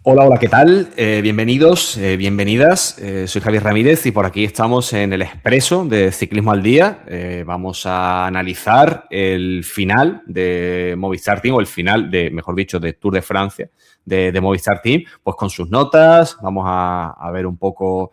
Hola, hola, ¿qué tal? Bienvenidos, bienvenidas. Soy Javier Ramírez y por aquí estamos en el Expreso de Ciclismo al Día. Vamos a analizar el final de Movistar Team, o el final, mejor dicho, de Tour de Francia de Movistar Team, pues con sus notas. Vamos a ver un poco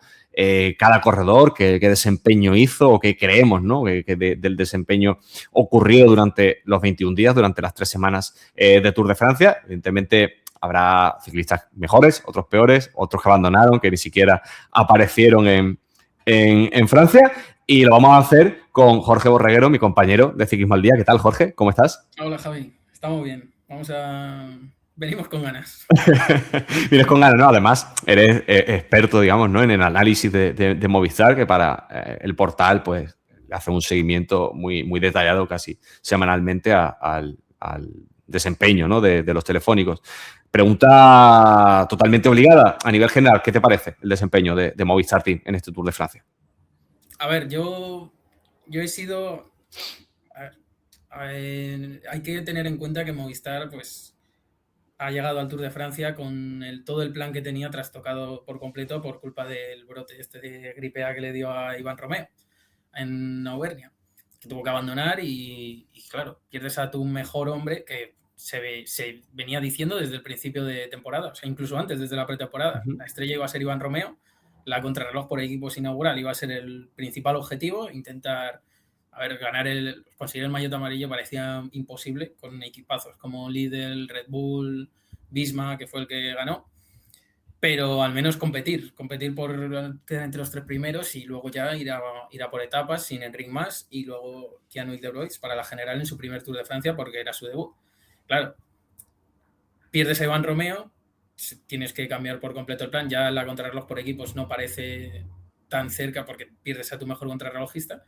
cada corredor, qué desempeño hizo o qué creemos, ¿no? Del desempeño ocurrido durante los 21 días, durante las 3 semanas de Tour de Francia. Evidentemente, habrá ciclistas mejores, otros peores, otros que abandonaron, que ni siquiera aparecieron en Francia. Y lo vamos a hacer con Jorge Borreguero, mi compañero de Ciclismo al Día. ¿Qué tal, Jorge? ¿Cómo estás? Hola Javi, estamos bien. Venimos con ganas. Vienes con ganas, ¿no? Además, eres experto, digamos, ¿no? En el análisis de Movistar, que para el portal, pues, hace un seguimiento muy detallado, casi semanalmente, al desempeño, ¿no? de los telefónicos. Pregunta totalmente obligada. A nivel general, ¿qué te parece el desempeño de Movistar Team en este Tour de Francia? A ver, yo he sido... hay que tener en cuenta que Movistar pues, ha llegado al Tour de Francia con todo el plan que tenía trastocado por completo por culpa del brote este de gripe A que le dio a Iván Romeo en Auvernia, que tuvo que abandonar y claro, pierdes a tu mejor hombre que se venía diciendo desde el principio de temporada, o sea, incluso antes, desde la pretemporada. La estrella iba a ser Iván Romeo, la contrarreloj por equipos inaugural iba a ser el principal objetivo, intentar conseguir el maillot amarillo parecía imposible con equipazos como Lidl, Red Bull, Visma, que fue el que ganó, pero al menos competir por quedar entre los tres primeros y luego ya ir a por etapas sin Enric Mas y luego Keanu de Broix para la general en su primer Tour de Francia porque era su debut. Claro, pierdes a Iván Romeo, tienes que cambiar por completo el plan, ya la contrarreloj por equipos no parece tan cerca porque pierdes a tu mejor contrarrelojista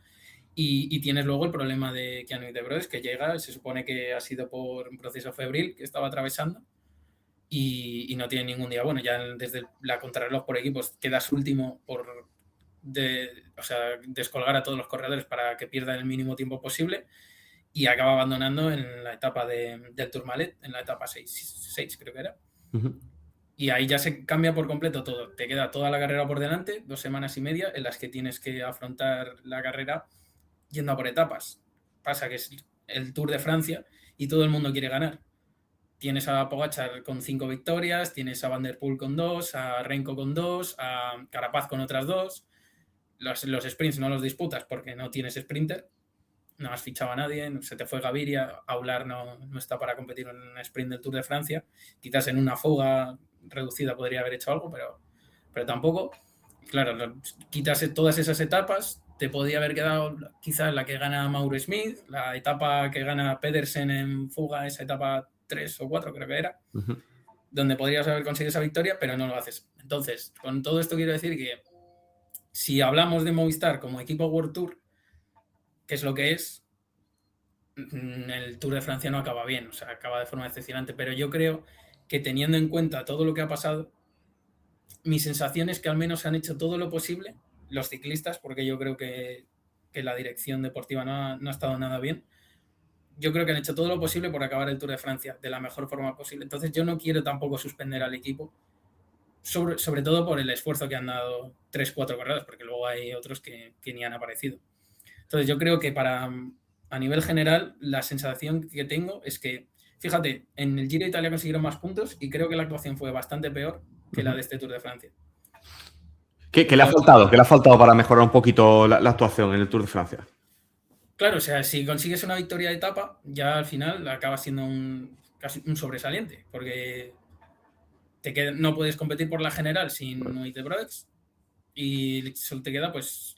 y tienes luego el problema de Keanu de Broix que llega, se supone que ha sido por un proceso febril que estaba atravesando y no tiene ningún día bueno. Ya desde la contrarreloj por equipos quedas último descolgar a todos los corredores para que pierdan el mínimo tiempo posible y acaba abandonando en la etapa del Tourmalet, en la etapa 6 creo que era. Uh-huh. Y ahí ya se cambia por completo todo. Te queda toda la carrera por delante, 2 semanas y media en las que tienes que afrontar la carrera yendo a por etapas. Pasa que es el Tour de Francia y todo el mundo quiere ganar. Tienes a Pogacar con 5 victorias, tienes a Van der Poel con 2, a Renko con 2, a Carapaz con otras 2. Los sprints no los disputas porque no tienes sprinter, no has fichado a nadie, se te fue Gaviria, Aular no está para competir en un sprint del Tour de Francia. Quizás en una fuga reducida podría haber hecho algo, pero tampoco. Claro, quitas todas esas etapas, te podía haber quedado quizás la que gana Mauro Smith, la etapa que gana Pedersen en fuga, esa etapa 3 o 4 creo que era, Uh-huh. donde podrías haber conseguido esa victoria, pero no lo haces. Entonces, con todo esto quiero decir que si hablamos de Movistar como equipo World Tour, que es lo que es, el Tour de Francia no acaba bien, o sea, acaba de forma decepcionante, pero yo creo que teniendo en cuenta todo lo que ha pasado, mi sensación es que al menos han hecho todo lo posible los ciclistas, porque yo creo que la dirección deportiva no ha estado nada bien. Yo creo que han hecho todo lo posible por acabar el Tour de Francia de la mejor forma posible. Entonces yo no quiero tampoco suspender al equipo, sobre todo por el esfuerzo que han dado 3-4 carreras, porque luego hay otros que ni han aparecido. Entonces yo creo que a nivel general la sensación que tengo es que, fíjate, en el Giro de Italia consiguieron más puntos y creo que la actuación fue bastante peor que la Uh-huh. de este Tour de Francia. ¿Qué le ha Entonces, faltado? ¿Qué le ha faltado para mejorar un poquito la actuación en el Tour de Francia? claro, o sea, si consigues una victoria de etapa, ya al final acaba siendo casi un sobresaliente, porque no puedes competir por la general sin Correcto. Nuit de Broix y solo te queda pues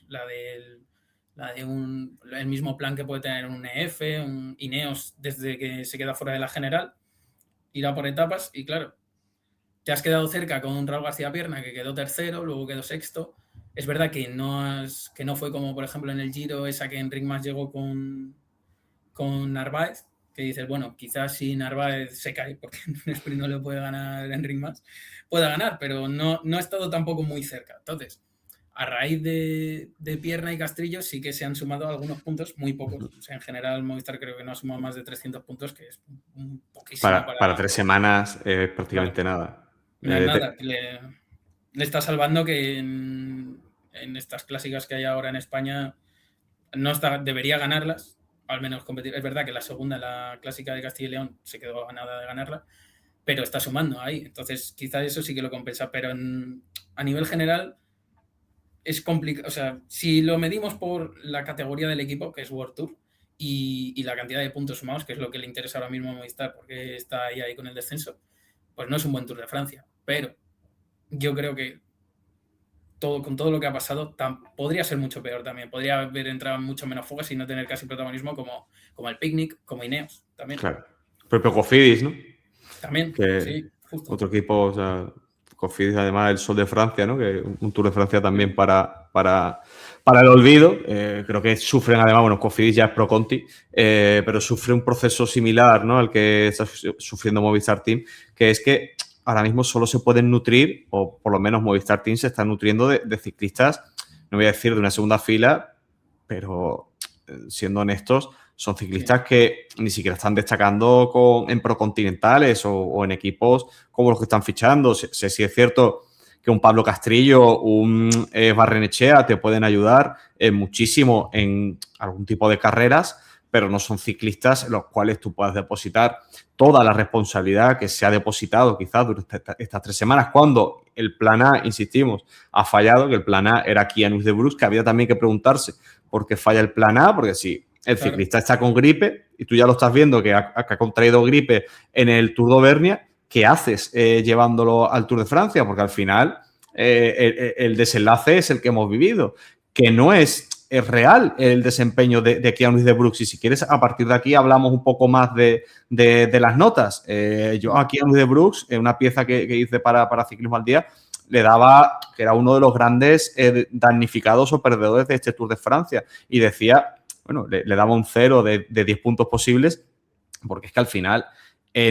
el mismo plan que puede tener un EF, un Ineos desde que se queda fuera de la general, irá por etapas y claro, te has quedado cerca con Raúl García Pierna que quedó tercero, luego quedó sexto. Es verdad que no fue como por ejemplo en el Giro esa que Enric Mas llegó con Narváez, que dices, bueno, quizás si Narváez se cae, porque en un sprint no le puede ganar Enric Mas, pueda ganar, pero no ha estado tampoco muy cerca. Entonces, a raíz de Pierna y Castrillo sí que se han sumado algunos puntos, muy pocos. O sea, en general Movistar creo que no ha sumado más de 300 puntos, que es poquísimo Para para... 3 semanas, Claro, prácticamente nada. Nada, le está salvando que en estas clásicas que hay ahora en España debería ganarlas, al menos competir. Es verdad que la segunda, la clásica de Castilla y León, se quedó a nada de ganarla, pero está sumando ahí. Entonces, quizás eso sí que lo compensa. Pero a nivel general es complicado. O sea, si lo medimos por la categoría del equipo, que es World Tour, y la cantidad de puntos sumados, que es lo que le interesa ahora mismo a Movistar, porque está ahí con el descenso, pues no es un buen Tour de Francia. Pero yo creo que con todo lo que ha pasado, podría ser mucho peor también. Podría haber entrado mucho menos fugas y no tener casi protagonismo como el Picnic, como Ineos también. Claro. El propio Cofidis, ¿no? También, que sí, justo. Otro equipo, o sea, Cofidis, además, el Sol de Francia, ¿no? Que un Tour de Francia también para el olvido. Creo que sufren, además, bueno, Cofidis ya es pro Conti, pero sufre un proceso similar, ¿no? Al que está sufriendo Movistar Team, que es que ahora mismo solo se pueden nutrir, o por lo menos Movistar Team se está nutriendo de ciclistas, no voy a decir de una segunda fila, pero siendo honestos, son ciclistas que ni siquiera están destacando en procontinentales o en equipos como los que están fichando. Sé si es cierto que un Pablo Castrillo, un Barrenechea te pueden ayudar muchísimo en algún tipo de carreras, pero no son ciclistas en los cuales tú puedas depositar toda la responsabilidad que se ha depositado quizás durante estas 3 semanas, cuando el plan A, insistimos, ha fallado, que el plan A era Kianus de Brooks, que había también que preguntarse por qué falla el plan A, porque si el ciclista está con gripe y tú ya lo estás viendo que ha contraído gripe en el Tour de Auvernia, ¿qué haces llevándolo al Tour de Francia? Porque al final el desenlace es el que hemos vivido, que no es real el desempeño de Kianus de Brooks. Y si quieres, a partir de aquí hablamos un poco más de las notas. Yo a Kianus de Brooks, una pieza que hice para Ciclismo al Día, le daba que era uno de los grandes damnificados o perdedores de este Tour de Francia. Y decía, bueno, le daba un 0 de 10 puntos posibles, porque es que al final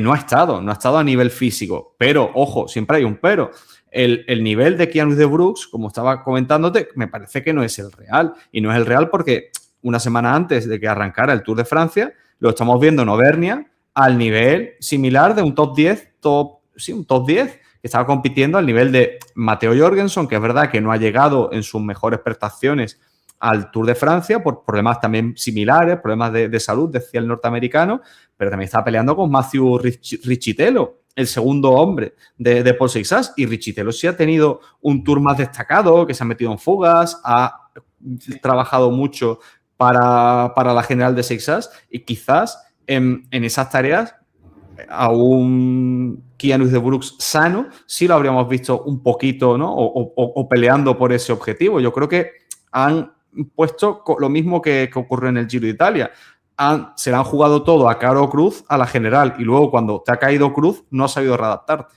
no ha estado a nivel físico. Pero, ojo, siempre hay un pero. El nivel de Kianus de Brooks, como estaba comentándote, me parece que no es el real. Y no es el real porque una semana antes de que arrancara el Tour de Francia, lo estamos viendo en Auvernia al nivel similar de un top 10, un top 10, que estaba compitiendo al nivel de Matteo Jorgensen, que es verdad que no ha llegado en sus mejores prestaciones al Tour de Francia por problemas también similares, problemas de salud, decía el norteamericano, pero también estaba peleando con Matthew Richitello, el segundo hombre de Paul Seixas, y Richitello sí ha tenido un Tour más destacado, que se ha metido en fugas, ha trabajado mucho para la general de Seixas, y quizás en esas tareas a un Kianus de Brooks sano sí lo habríamos visto un poquito, ¿no? O peleando por ese objetivo. Yo creo que han puesto lo mismo que ocurrió en el Giro de Italia. Se le han jugado todo a Caro Cruz, a la general, y luego cuando te ha caído Cruz no has sabido readaptarte.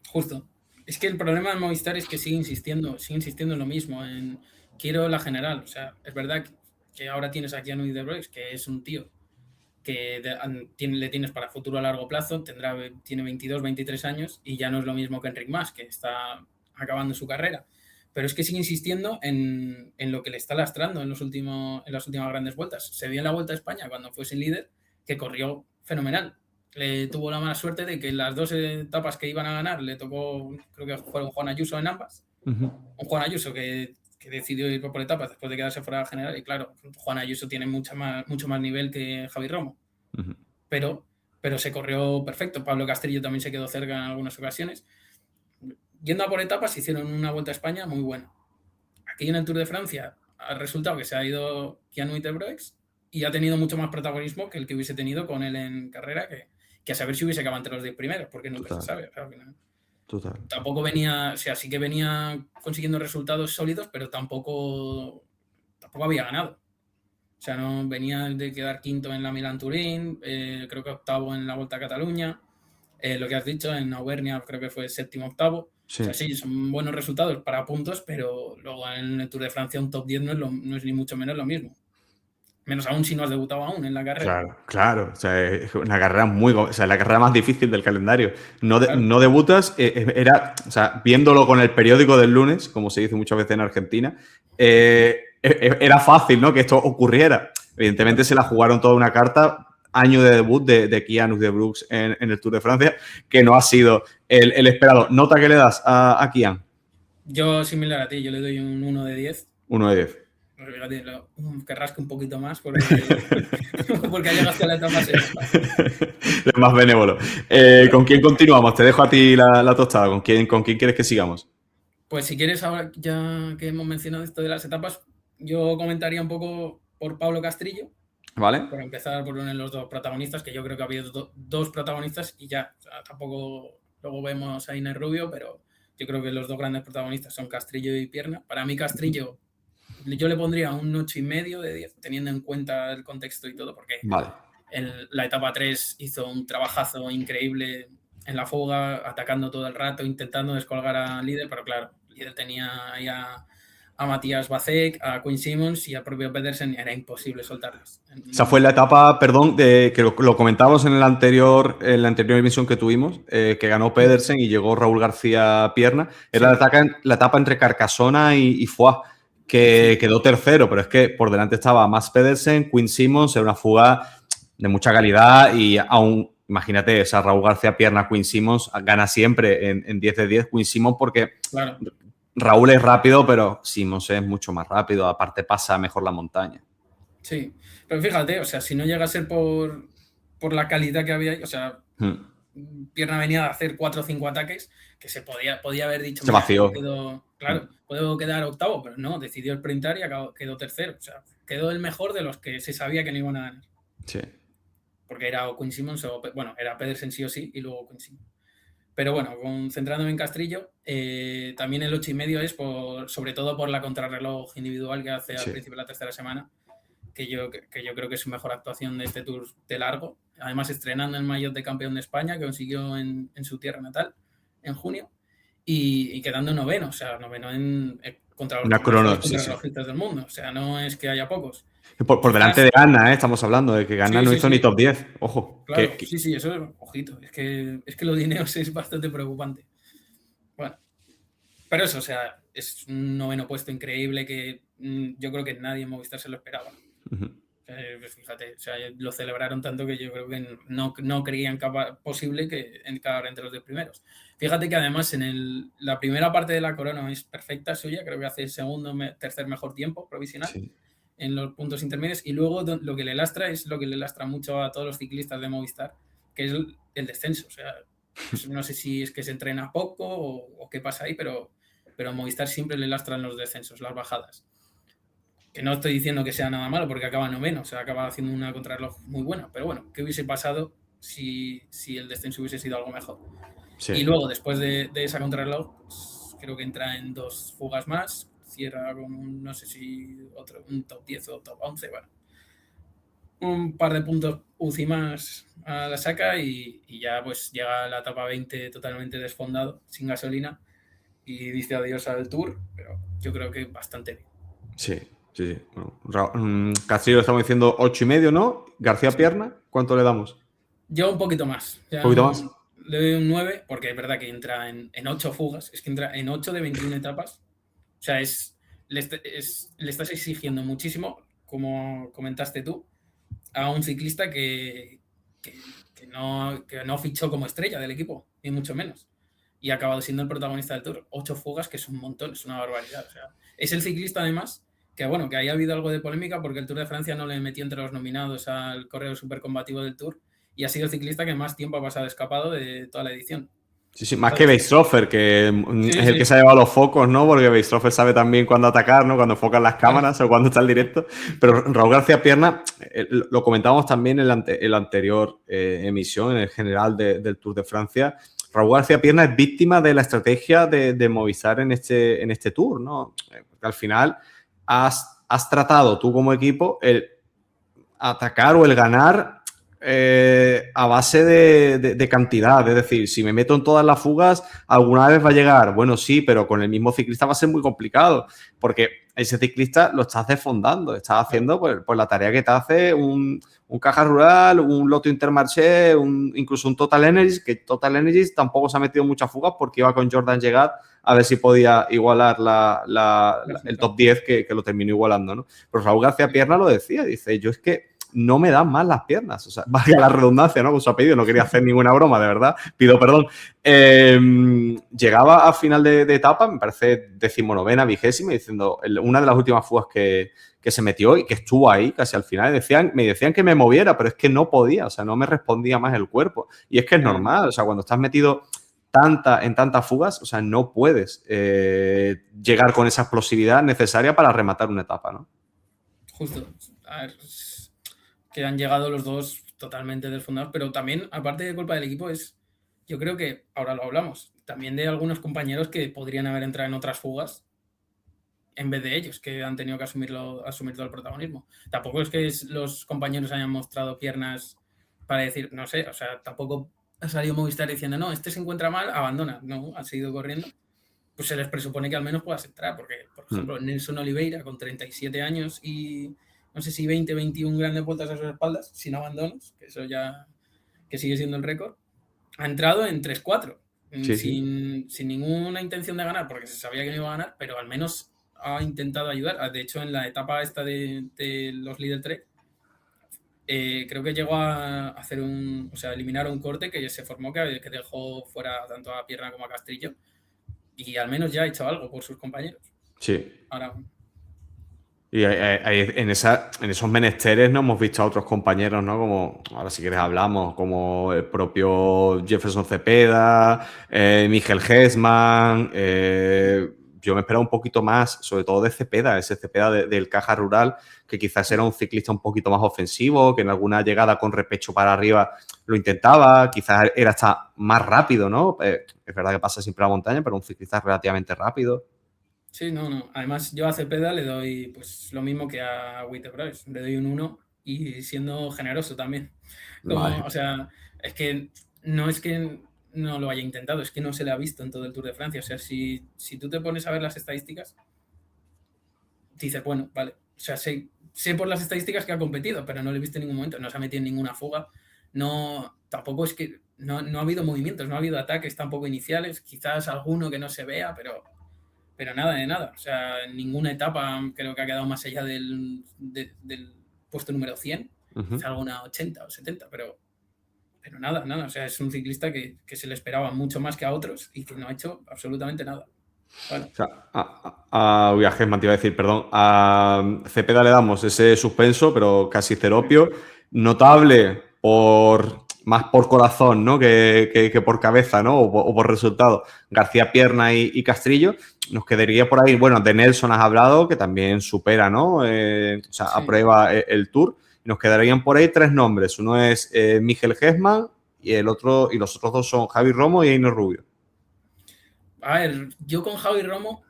Justo. Es que el problema de Movistar es que sigue insistiendo en lo mismo, en quiero la general. O sea, es verdad que ahora tienes a Kianus de Brooks, que es un tío que le tienes para futuro a largo plazo, tiene 22, 23 años y ya no es lo mismo que Enric Mas, que está acabando su carrera. Pero es que sigue insistiendo en lo que le está lastrando en las últimas grandes vueltas. Se vio en la Vuelta a España cuando fue sin líder, que corrió fenomenal. Le tuvo la mala suerte de que en las 2 etapas que iban a ganar le tocó, creo que fueron Juan Ayuso en ambas. Un Juan Ayuso que decidió ir por etapas después de quedarse fuera de la general. Y claro, Juan Ayuso tiene mucho más nivel que Javi Romo. Pero se corrió perfecto. Pablo Castrillo también se quedó cerca en algunas ocasiones. Yendo a por etapas, hicieron una Vuelta a España muy buena. Aquí en el Tour de Francia ha resultado que se ha ido Kianus de Brooks y ha tenido mucho más protagonismo que el que hubiese tenido con él en carrera, que a saber si hubiese acabado entre los 10 primeros, porque nunca se sabe. O sea, al final. Total. Tampoco venía, o sea, sí que venía consiguiendo resultados sólidos, pero tampoco había ganado. O sea, no venía de quedar quinto en la Milán-Turín, creo que octavo en la Vuelta a Cataluña, lo que has dicho, en Auvernia creo que fue séptimo, octavo. Sí. O sea, sí, son buenos resultados para puntos, pero luego en el Tour de Francia un top 10 no es ni mucho menos lo mismo. Menos aún si no has debutado aún en la carrera. Claro. O sea, es una carrera la carrera más difícil del calendario. No debutas, o sea, viéndolo con el periódico del lunes, como se dice muchas veces en Argentina, era fácil, ¿no? Que esto ocurriera. Evidentemente se la jugaron toda una carta año de debut de Kian Brooks en el Tour de Francia, que no ha sido el esperado. ¿Nota que le das a Kian? Yo, similar a ti, yo le doy un 1 de 10. 1 de 10. Que rasque un poquito más porque ha llegado hasta la etapa segunda. Es más benévolo. ¿Con quién continuamos? Te dejo a ti la tostada. ¿Con quién quieres que sigamos? Pues si quieres, ahora ya que hemos mencionado esto de las etapas, yo comentaría un poco por Pablo Castrillo. Vale. Por empezar por uno de los dos protagonistas, que yo creo que ha habido dos protagonistas y ya. O sea, tampoco luego vemos a Inés Rubio, pero yo creo que los dos grandes protagonistas son Castrillo y Pierna. Para mí Castrillo, yo le pondría un 8,5 de 10, teniendo en cuenta el contexto y todo, porque vale. La etapa 3 hizo un trabajazo increíble en la fuga, atacando todo el rato, intentando descolgar al líder, pero claro, el líder tenía ahí a Matías Bacek, a Quinn Simmons y al propio Pedersen, era imposible soltarlos. Esa fue la etapa, perdón, que lo comentábamos en la anterior emisión que tuvimos, que ganó Pedersen y llegó Raúl García Pierna. Era la etapa entre Carcassona y Foix, que quedó tercero, pero es que por delante estaba Mads Pedersen, Quinn Simmons, era una fuga de mucha calidad y aún, imagínate, esa Raúl García Pierna, Quinn Simmons gana siempre en 10 de 10, Quinn Simmons porque... Claro. Raúl es rápido, pero Simmons es mucho más rápido. Aparte, pasa mejor la montaña. Sí, pero fíjate, o sea, si no llega a ser por la calidad que había, o sea, Pierna venía a hacer 4 o 5 ataques que se podía haber dicho. Se vació. Puedo quedar octavo, pero no, decidió sprintar y quedó tercero. O sea, quedó el mejor de los que se sabía que no iban a ganar. Sí. Porque era o Quinn Simmons era Pedersen sí o sí y luego Quinn Simmons. Pero bueno, concentrándome en Castrillo, también el 8,5 es sobre todo por la contrarreloj individual que hace al principio de la tercera semana, que yo creo que es su mejor actuación de este Tour de largo. Además, estrenando el maillot de campeón de España, que consiguió en su tierra natal en junio, y quedando noveno, o sea, noveno contra los contrarrelojistas del mundo. O sea, no es que haya pocos. Por delante de Ganna, estamos hablando de que Ganna no hizo ni top 10. Ojo. Claro, sí, eso es, ojito. Es que lo de Ineos es bastante preocupante. Bueno, pero eso, o sea, es un noveno puesto increíble que yo creo que nadie en Movistar se lo esperaba. Pues fíjate, o sea, lo celebraron tanto que yo creo que no creían posible que encarar entre los 10 primeros. Fíjate que además la primera parte de la corona es perfecta suya, creo que hace segundo, tercer mejor tiempo provisional. Sí. En los puntos intermedios, y luego lo que le lastra es lo que le lastra mucho a todos los ciclistas de Movistar, que es el descenso. O sea, pues no sé si es que se entrena poco o qué pasa ahí, pero a Movistar siempre le lastran los descensos, las bajadas. Que no estoy diciendo que sea nada malo porque acaba noveno, o sea, acaba haciendo una contrarreloj muy buena, pero bueno, ¿qué hubiese pasado si el descenso hubiese sido algo mejor? Sí. Y luego, después de esa contrarreloj, pues, creo que entra en 2 fugas más, cierra con no sé si un top 10 o top 11, bueno. Un par de puntos UCI más a la saca y ya pues llega a la etapa 20 totalmente desfondado, sin gasolina, y dice adiós al Tour, pero yo creo que bastante bien. Sí. Bueno, Castrillo estamos diciendo 8,5, ¿no? García Pierna, ¿cuánto le damos? Yo un poquito más. ¿Un poquito más? Le doy un 9, porque es verdad que entra en 8 fugas, es que entra en 8 de 21 etapas. O sea, le estás exigiendo muchísimo, como comentaste tú, a un ciclista que no fichó como estrella del equipo, ni mucho menos. Y ha acabado siendo el protagonista del Tour. 8 fugas, que es un montón, es una barbaridad. O sea, es el ciclista, además, que bueno, que haya habido algo de polémica porque el Tour de Francia no le metió entre los nominados al correo supercombativo del Tour y ha sido el ciclista que más tiempo ha pasado escapado de toda la edición. Sí, más que Weishofer, que es el que se ha llevado los focos, ¿no? Porque Weishofer sabe también cuándo atacar, ¿no? Cuando enfocan las cámaras o cuando está el directo. Pero Raúl García Pierna, lo comentábamos también en la anterior emisión, en el general del Tour de Francia. Raúl García Pierna es víctima de la estrategia de Movistar en este Tour, ¿no? Porque al final has tratado tú como equipo el atacar o el ganar a base de cantidad. Es decir, si me meto en todas las fugas, alguna vez va a llegar. Bueno, sí, pero con el mismo ciclista va a ser muy complicado porque ese ciclista lo estás desfondando. Estás haciendo pues la tarea que te hace un Caja Rural, un Lotto Intermarché, incluso un Total Energies, que Total Energies tampoco se ha metido en muchas fugas porque iba con Jordan Llegat a ver si podía igualar el top 10 que lo terminó igualando, ¿no? Pero Raúl García Pierna lo decía, dice, yo es que no me dan más las piernas. O sea, vaya la redundancia, ¿no? Con su apellido, no quería hacer ninguna broma, de verdad, pido perdón. Llegaba a final de etapa, me parece 19ª, 20ª, diciendo una de las últimas fugas que se metió y que estuvo ahí casi al final. Me decían que me moviera, pero es que no podía, o sea, no me respondía más el cuerpo. Y es que es normal, o sea, cuando estás metido en tantas fugas, o sea, no puedes llegar con esa explosividad necesaria para rematar una etapa, ¿no? Justo. A ver, que han llegado los dos totalmente desfundados, pero también, aparte de culpa del equipo, yo creo que, ahora lo hablamos, también de algunos compañeros que podrían haber entrado en otras fugas en vez de ellos, que han tenido que asumir todo el protagonismo. Tampoco es que los compañeros hayan mostrado piernas para decir, no sé, o sea, tampoco ha salido Movistar diciendo, no, este se encuentra mal, abandona. No, ha seguido corriendo. Pues se les presupone que al menos puedas entrar, porque, por ejemplo, Nelson Oliveira, con 37 años y no sé si 20, 21 grandes vueltas a sus espaldas, sin abandonos, que eso ya que sigue siendo el récord, ha entrado en 3-4, Sí, sin ninguna intención de ganar, porque se sabía que no iba a ganar, pero al menos ha intentado ayudar. De hecho, en la etapa esta de los Lidl Trek, creo que llegó a hacer o sea, eliminar un corte que se formó que dejó fuera tanto a Pierna como a Castrillo, y al menos ya ha hecho algo por sus compañeros. Sí. Ahora, Y en esos menesteres no hemos visto a otros compañeros, ¿no? Como, ahora si quieres hablamos, como el propio Jefferson Cepeda, Miguel Gesman. Yo me esperaba un poquito más, sobre todo de Cepeda, ese Cepeda del Caja Rural, que quizás era un ciclista un poquito más ofensivo, que en alguna llegada con repecho para arriba lo intentaba, quizás era hasta más rápido, ¿no? Es verdad que pasa siempre a la montaña, pero un ciclista relativamente rápido. sí, no. Además, yo a Cepeda le doy pues lo mismo que a Witebroes. Le doy un 1 y siendo generoso también. Vale. O sea, es que no lo haya intentado, es que no se le ha visto en todo el Tour de Francia. O sea, si tú te pones a ver las estadísticas, dices, bueno, vale. O sea, sé por las estadísticas que ha competido, pero no le he visto en ningún momento, no se ha metido en ninguna fuga. No, tampoco es que no ha habido movimientos, no ha habido ataques tampoco iniciales, quizás alguno que no se vea, pero nada de nada. O sea, en ninguna etapa creo que ha quedado más allá del puesto número 100, quizá alguna 80 o 70, pero nada. O sea, es un ciclista que se le esperaba mucho más que a otros y que no ha hecho absolutamente nada. Bueno. O sea, a Gesman te iba a decir, perdón, a Cepeda le damos ese suspenso, pero casi ceropio, notable más por corazón, ¿no? que por cabeza, ¿no? O por resultado. García Pierna y Castrillo. Nos quedaría por ahí, bueno, de Nelson has hablado, que también supera, ¿no? O sea, sí, aprueba el Tour. Y nos quedarían por ahí 3 nombres. Uno es Miguel Gesman y los otros 2 son Javi Romo y Eino Rubio. A ver, yo con Javi Romo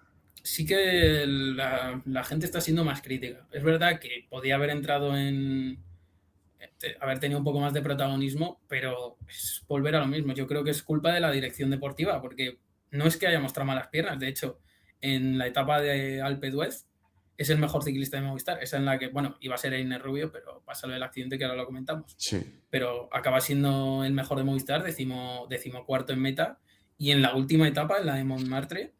sí que la gente está siendo más crítica. Es verdad que podía haber entrado haber tenido un poco más de protagonismo, pero es volver a lo mismo. Yo creo que es culpa de la dirección deportiva, porque no es que haya mostrado malas piernas. De hecho, en la etapa de Alpe d'Huez es el mejor ciclista de Movistar. Esa en la que, bueno, iba a ser Einer Rubio, pero pasa lo del accidente que ahora lo comentamos. Sí. Pero acaba siendo el mejor de Movistar, decimocuarto en meta. Y en la última etapa, en la de Montmartre,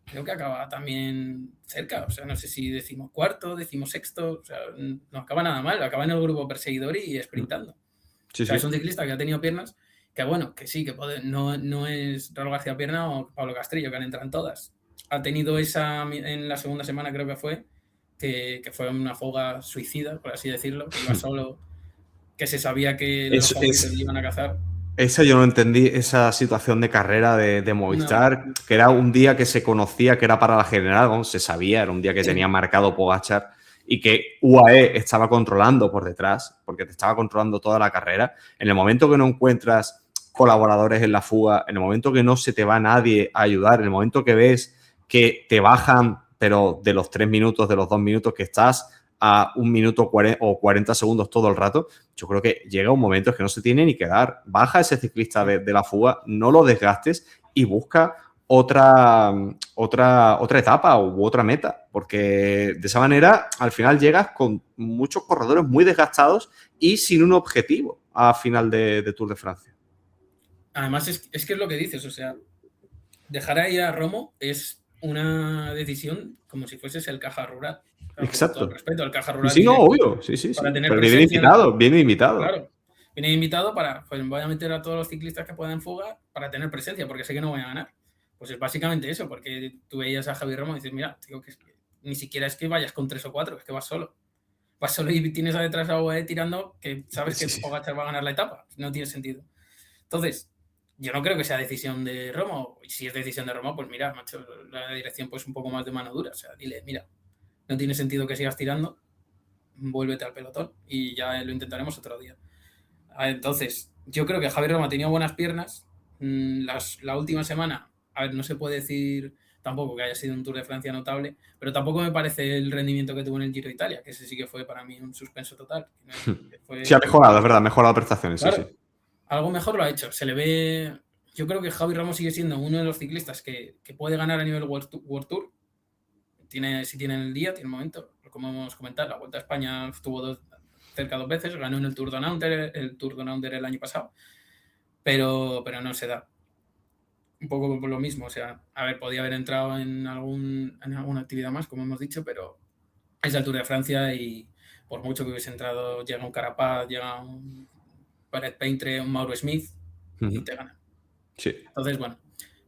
creo que acaba también cerca. O sea, no sé si decimocuarto, decimosexto. O sea, no acaba nada mal. Acaba en el grupo perseguidor y sprintando. Sí, o sea, sí. es un ciclista que ha tenido piernas que, bueno, que sí, que no es Raúl García Pierna o Pablo Castrillo, que han entrado en todas. Ha tenido esa en la segunda semana, creo que fue, que fue una fuga suicida, por así decirlo, que iba solo, que se sabía que los favoritos le iban a cazar. Esa yo no entendí, esa situación de carrera de Movistar, no. Que era un día que se conocía que era para la general, ¿no? Se sabía, era un día que tenía marcado Pogačar y que UAE estaba controlando por detrás, porque te estaba controlando toda la carrera. En el momento que no encuentras colaboradores en la fuga, en el momento que no se te va nadie a ayudar, en el momento que ves que te bajan, pero de los 3 minutos, de los 2 minutos que estás a 1 minuto o 40 segundos todo el rato, yo creo que llega un momento que no se tiene ni que dar. Baja ese ciclista de la fuga, no lo desgastes y busca otra etapa u otra meta, porque de esa manera al final llegas con muchos corredores muy desgastados y sin un objetivo a final de Tour de Francia. Además, es que es lo que dices, o sea, dejar ahí a Romo es una decisión como si fueses el Caja Rural. Claro, con todo el Exacto. respeto, el Caja Sí, Rural sí, no, viene aquí obvio. Sí, sí, para sí. tener Pero viene presencia en el invitado, Tour. viene invitado. Claro, viene invitado para, pues voy a meter a todos los ciclistas que puedan fuga para tener presencia, porque sé que no voy a ganar. Pues es básicamente eso, porque tú veías a Javi Romo y dices, mira, digo que ni siquiera es que vayas con 3 o 4, es que vas solo. Vas solo y tienes a detrás a UAE tirando que sabes que Sí, sí. Pogacar va a ganar la etapa. No tiene sentido. Entonces, yo no creo que sea decisión de Romo. Y si es decisión de Romo, pues mira, macho, la dirección pues un poco más de mano dura. O sea, dile, mira, no tiene sentido que sigas tirando, vuélvete al pelotón y ya lo intentaremos otro día. Entonces, yo creo que Javi Roma tenía buenas piernas. La última semana, a ver, no se puede decir tampoco que haya sido un Tour de Francia notable, pero tampoco me parece el rendimiento que tuvo en el Giro de Italia, que ese sí que fue para mí un suspenso total. Sí, ha Fue, mejorado, es verdad, ha mejorado prestaciones, sí, sí. claro, algo mejor lo ha hecho. Se le ve. Yo creo que Javi Ramos sigue siendo uno de los ciclistas que puede ganar a nivel World Tour. Si tiene el día, tiene el momento. Como hemos comentado, la Vuelta a España estuvo cerca 2 veces, ganó en el Tour Down Under, el año pasado, pero no se da. Un poco por lo mismo, o sea, a ver, podía haber entrado en alguna actividad más, como hemos dicho, pero es el Tour de Francia y por mucho que hubiese entrado, llega un Carapaz, llega un Barret Paintre, un Mauro Smith y te gana. Sí. Entonces, bueno,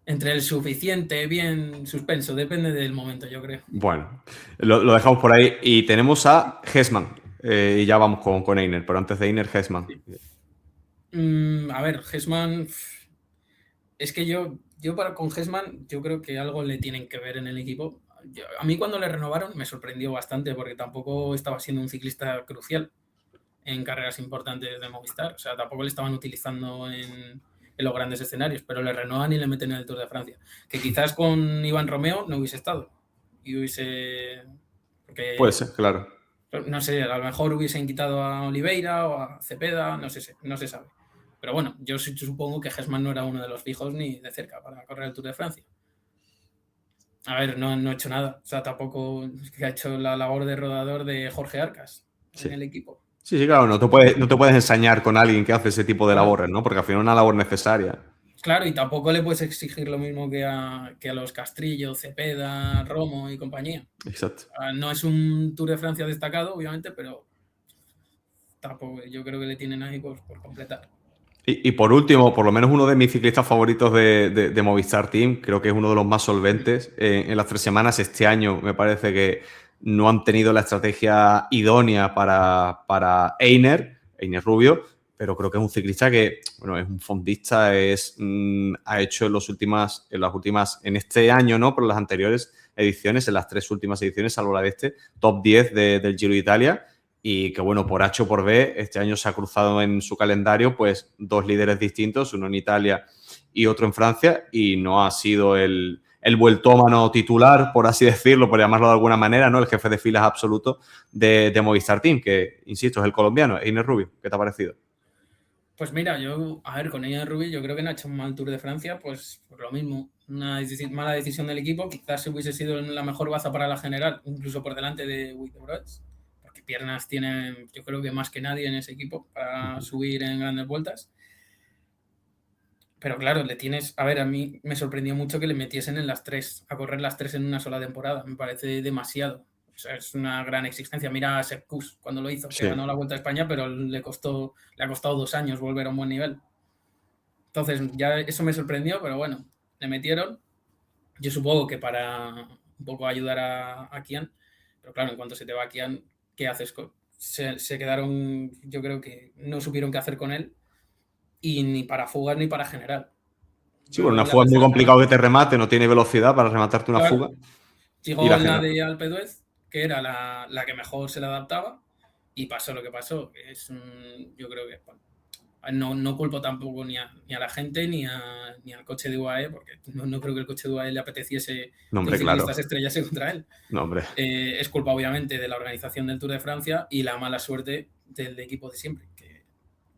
entre el suficiente, bien, suspenso, depende del momento, yo creo. Bueno, lo dejamos por ahí. Y tenemos a Hessman. Y ya vamos con Einer, pero antes de Einer, Hessman. Sí. A ver, Hessman, es que con Hessman, yo creo que algo le tienen que ver en el equipo. A mí cuando le renovaron me sorprendió bastante porque tampoco estaba siendo un ciclista crucial en carreras importantes de Movistar. O sea, tampoco le estaban utilizando en los grandes escenarios, pero le renuevan y le meten en el Tour de Francia. Que quizás con Iván Romeo no hubiese estado. Y hubiese. Puede Porque, ser, claro. no sé, a lo mejor hubiesen quitado a Oliveira o a Cepeda, no se sabe. Pero bueno, yo supongo que Hessman no era uno de los fijos ni de cerca para correr el Tour de Francia. A ver, no ha hecho nada. O sea, tampoco es que ha hecho la labor de rodador de Jorge Arcas en Sí. el equipo. Sí, sí, claro, no te puedes ensañar con alguien que hace ese tipo de Claro. labores, ¿no? Porque al final es una labor necesaria. Claro, y tampoco le puedes exigir lo mismo que a los Castrillo, Cepeda, Romo y compañía. Exacto. No es un Tour de Francia destacado, obviamente, pero tampoco, yo creo que le tienen ahí por completar. Y por último, por lo menos uno de mis ciclistas favoritos de Movistar Team, creo que es uno de los más solventes en las 3 semanas. Este año me parece que no han tenido la estrategia idónea para Einer Rubio, pero creo que es un ciclista que, bueno, es un fondista, ha hecho en este año, ¿no? Pero en las anteriores ediciones, en las 3 últimas ediciones, salvo la de top 10 del Giro de Italia. Y que, bueno, por H o por B, este año se ha cruzado en su calendario pues 2 líderes distintos, uno en Italia y otro en Francia, y no ha sido el vueltómano titular, por así decirlo, por llamarlo de alguna manera, ¿no? El jefe de filas absoluto de Movistar Team, que, insisto, es el colombiano, Einer Rubio. ¿Qué te ha parecido? Pues mira, a ver, con ella Rubio yo creo que no ha hecho un mal Tour de Francia, pues por lo mismo, una mala decisión del equipo, quizás hubiese sido la mejor baza para la general, incluso por delante de Witebroes, porque piernas tienen, yo creo que más que nadie en ese equipo para subir en grandes vueltas. Pero claro, a ver, a mí me sorprendió mucho que le metiesen a correr las tres en una sola temporada, me parece demasiado. O sea, es una gran exigencia. Mira a Sepp Kuss cuando lo hizo, que Sí. ganó la Vuelta a España, pero le ha costado 2 años volver a un buen nivel. Entonces, ya eso me sorprendió, pero bueno, le metieron. Yo supongo que para un poco ayudar a Kian, pero claro, en cuanto se te va Kian, ¿qué haces? Se quedaron, yo creo que no supieron qué hacer con él, y ni para fugar ni para general. Sí, bueno, Luego una en la fuga es muy tercera complicado semana, que te remate, no tiene velocidad para rematarte una claro, fuga. Y llegó la la general. de Alpe d'Huez, que era la que mejor se le adaptaba, y pasó lo que pasó. Yo creo que no culpo tampoco ni a la gente ni al coche de UAE, porque no creo que el coche de UAE le apeteciese No, que un hombre, ciclista se claro. estrellase contra él. No, hombre. Es culpa, obviamente, de la organización del Tour de Francia y la mala suerte del equipo de siempre, que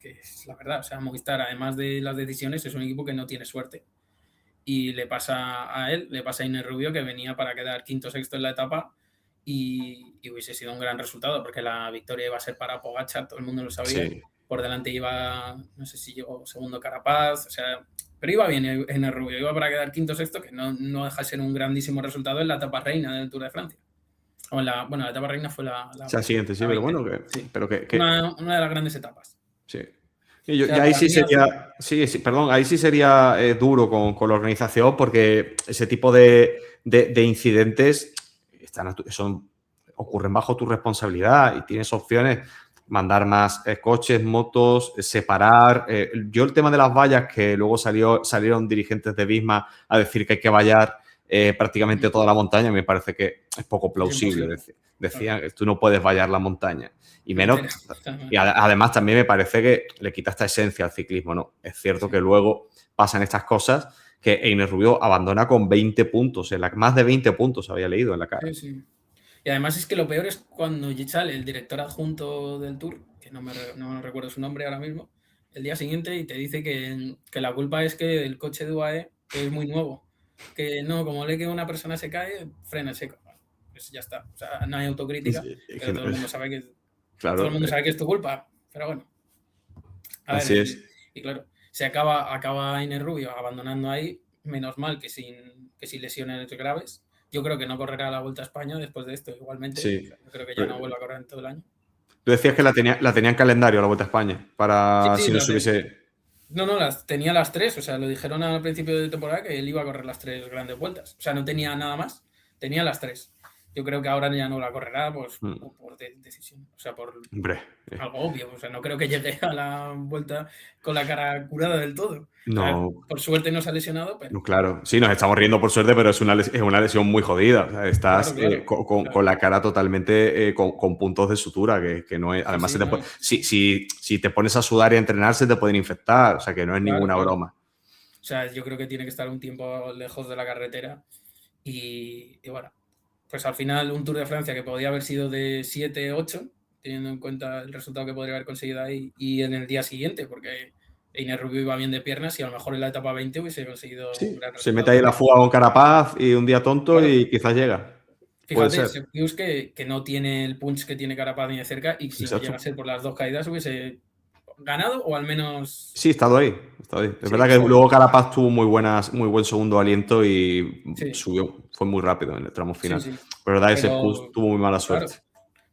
es la verdad. O sea, Movistar, además de las decisiones, es un equipo que no tiene suerte. Y le pasa a él, le pasa a Inés Rubio, que venía para quedar quinto o sexto en la etapa y hubiese sido un gran resultado, porque la victoria iba a ser para Pogacar, todo el mundo lo sabía. Sí. Por delante iba, no sé si llegó segundo Carapaz, o sea, pero iba bien en el Rubio, iba para quedar quinto o sexto, que no deja de ser un grandísimo resultado en la etapa reina del Tour de Francia. La etapa reina fue la siguiente, sí, la pero 20. bueno, Sí. pero Una de las grandes etapas. sí. O Y sea, ahí para sí mí al final. sería, sí, perdón, ahí sí sería duro con la organización porque ese tipo de incidentes ocurren bajo tu responsabilidad y tienes opciones, mandar más coches, motos, separar. Yo el tema de las vallas, que luego salieron dirigentes de Visma a decir que hay que vallar prácticamente toda la montaña, me parece que es poco Es plausible. imposible. Claro. Decían que tú no puedes vallar la montaña. Y menos Entera. O sea, y además también me parece que le quita esta esencia al ciclismo, ¿no? Es cierto sí, que luego pasan estas cosas que Einer Rubio abandona con 20 puntos, más de 20 puntos había leído en la cara. sí, sí. Y además es que lo peor es cuando sale el director adjunto del Tour, que no recuerdo su nombre ahora mismo, el día siguiente y te dice que la culpa es que el coche de UAE es muy nuevo. Que no, como lee que una persona se cae, frena seco. Bueno, pues ya está. O sea, no hay autocrítica, Sí, es pero que todo el mundo sabe que todo el claro, mundo sabe que es tu culpa. Pero bueno, a ver, así es. y claro, se acaba Iner Rubio abandonando ahí, menos mal que sin lesiones graves. Yo creo que no correrá la Vuelta a España después de esto, igualmente. O Sí. sea, yo creo que ya no vuelve a correr en todo el año. Tú decías que Sí, la tenía en calendario la Vuelta a España, sí, para sí, si no se hubiese... no, tenía las tres. O sea, lo dijeron al principio de temporada que él iba a correr las tres grandes vueltas. O sea, no tenía nada más, tenía las tres. Yo creo que ahora ya no la correrá pues, por decisión, o sea, por Hombre, algo obvio. O sea, no creo que llegue a la vuelta con la cara curada del todo. O sea, no, por suerte no se ha lesionado, pero no, claro. Sí, nos estamos riendo por suerte, pero es es una lesión muy jodida. O sea, claro, estás claro. O sea, con la cara totalmente con puntos de sutura, que no es... sí, Además, sí, no, si te pones a sudar y a entrenar, se te pueden infectar. O sea, que no es claro, ninguna claro. broma. O sea, yo creo que tiene que estar un tiempo lejos de la carretera y bueno, pues al final un Tour de Francia que podía haber sido de 7-8, teniendo en cuenta el resultado que podría haber conseguido ahí, y en el día siguiente, porque Einer Rubio iba bien de piernas y a lo mejor en la etapa 20 hubiese conseguido un Sí, gran se mete resultado ahí la también. fuga con Carapaz y un día tonto Claro, y quizás llega. Puede fíjate, ser. Sepp que no tiene el punch que tiene Carapaz ni de cerca, y si no llega Exacto. a ser por las dos caídas hubiese ganado o al menos... Sí, he estado ahí. He estado ahí. Es Sí, verdad o que sea, luego Carapaz tuvo muy buen segundo aliento y sí, subió. Fue muy rápido en el tramo sí, final. sí. Pero es verdad que ese Kuss Pero, tuvo muy mala suerte. claro,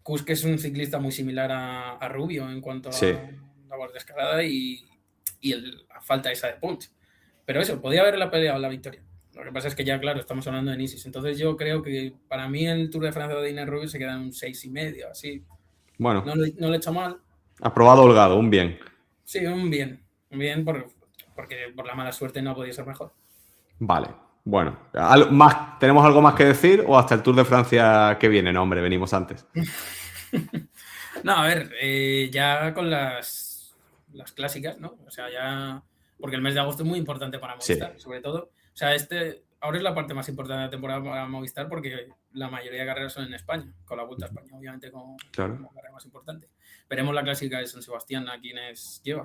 Kusk es un ciclista muy similar a Rubio en cuanto Sí. a labor de escalada y la falta esa de punch. Pero eso, podía haberla peleado la victoria. Lo que pasa es que ya, claro, estamos hablando de Nisis. Entonces yo creo que para mí el Tour de Francia de Iner Rubio se queda en un 6,5, así. Bueno, No le he hecho mal. aprobado Holgado, un bien. Sí, un bien. Un bien porque por la mala suerte no podía ser mejor. Vale. Bueno, ¿tenemos algo más que decir o hasta el Tour de Francia que viene? No, hombre, venimos antes. No, a ver, ya con las clásicas, ¿no? O sea, ya. Porque el mes de agosto es muy importante para Sí, Movistar, sobre todo. O sea, ahora es la parte más importante de la temporada para Movistar porque la mayoría de carreras son en España, con la Vuelta a España, obviamente, claro. como carrera más importante. Veremos la clásica de San Sebastián a quienes lleva.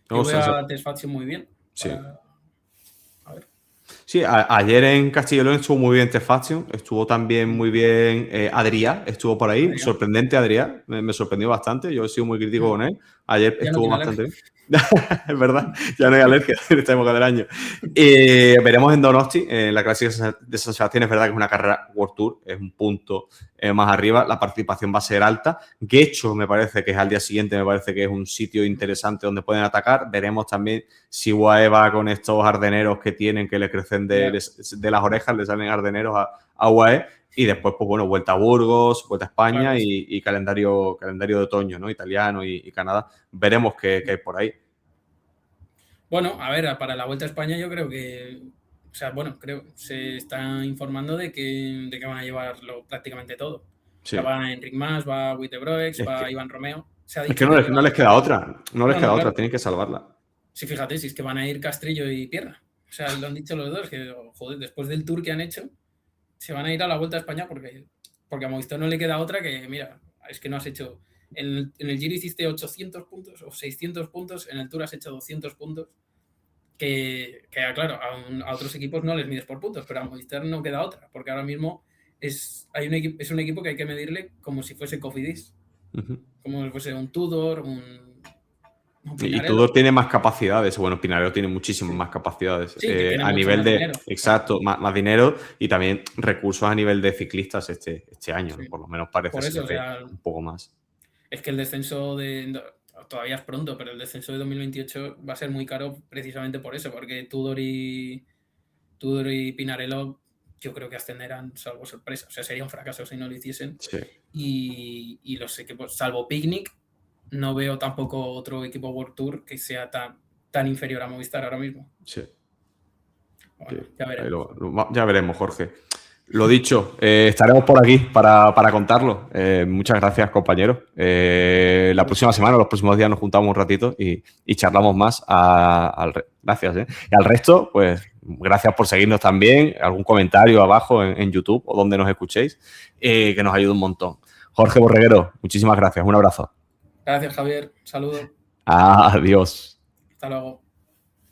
Yo Vamos veo a a Tesfacio muy bien. Sí. A ver. Sí, ayer en Castilla y León estuvo muy bien Tefacio, estuvo también muy bien Adrià, estuvo por ahí, Adrián. sorprendente Adrià, me sorprendió bastante, yo he sido muy crítico con él, ayer Ya no estuvo tiene bastante alergia. bien, es verdad, ya no hay alergia en esta época del año. Veremos en Donosti, en la clásica de San Sebastián, es verdad que es una carrera World Tour, es un punto más arriba, la participación va a ser alta. Guecho me parece que es al día siguiente, me parece que es un sitio interesante donde pueden atacar. Veremos también si UAE va con estos ardeneros que tienen, que le crecen de las orejas, le salen ardeneros a UAE. Y después, pues bueno, vuelta a Burgos, vuelta a España Claro. y calendario de otoño, ¿no? Italiano y Canadá. Veremos qué hay por ahí. Bueno, a ver, para la Vuelta a España yo creo que, o sea, bueno, se está informando de que van a llevarlo prácticamente todo. O sea, Sí. va Enric Mas, va Witebroex, Es va que, Iván Romeo. Se ha es que dicho que no les llevan queda también... otra. No les No, queda no, otra, claro. tienen que salvarla. Sí, fíjate, si es que van a ir Castrillo y Pierna. O sea, lo han dicho los dos, que, joder, después del tour que han hecho, se van a ir a la Vuelta a España porque a Movistar no le queda otra que, mira, es que no has hecho... En el Giro hiciste 800 puntos o 600 puntos, en el Tour has hecho 200 puntos. Claro, a otros equipos no les mides por puntos, pero a Movistar no queda otra, porque ahora mismo es un equipo que hay que medirle como si fuese Cofidis, Uh -huh. como si fuese un Tudor, Y Tudor tiene más capacidades. Bueno, Pinarello tiene muchísimas más capacidades. Sí, que tiene a mucho nivel más de. dinero. Exacto, más dinero y también recursos a nivel de ciclistas este año. Sí. Por lo menos parece Por eso, ser o sea, un poco más. es que el descenso todavía es pronto, pero el descenso de 2028 va a ser muy caro precisamente por eso, porque Tudor y Pinarello yo creo que ascenderán salvo sorpresa. O sea, sería un fracaso si no lo hiciesen. Sí. Y los equipos, salvo Picnic, no veo tampoco otro equipo World Tour que sea tan inferior a Movistar ahora mismo. Sí. Bueno, ya veremos. Ya veremos, Jorge. Lo dicho, estaremos por aquí para contarlo. Muchas gracias, compañero. La próxima semana, los próximos días nos juntamos un ratito y charlamos más. Gracias. Y al resto, pues gracias por seguirnos también. Algún comentario abajo en YouTube o donde nos escuchéis, que nos ayuda un montón. Jorge Borreguero, muchísimas gracias. Un abrazo. Gracias, Javier. Saludos. Adiós. Hasta luego.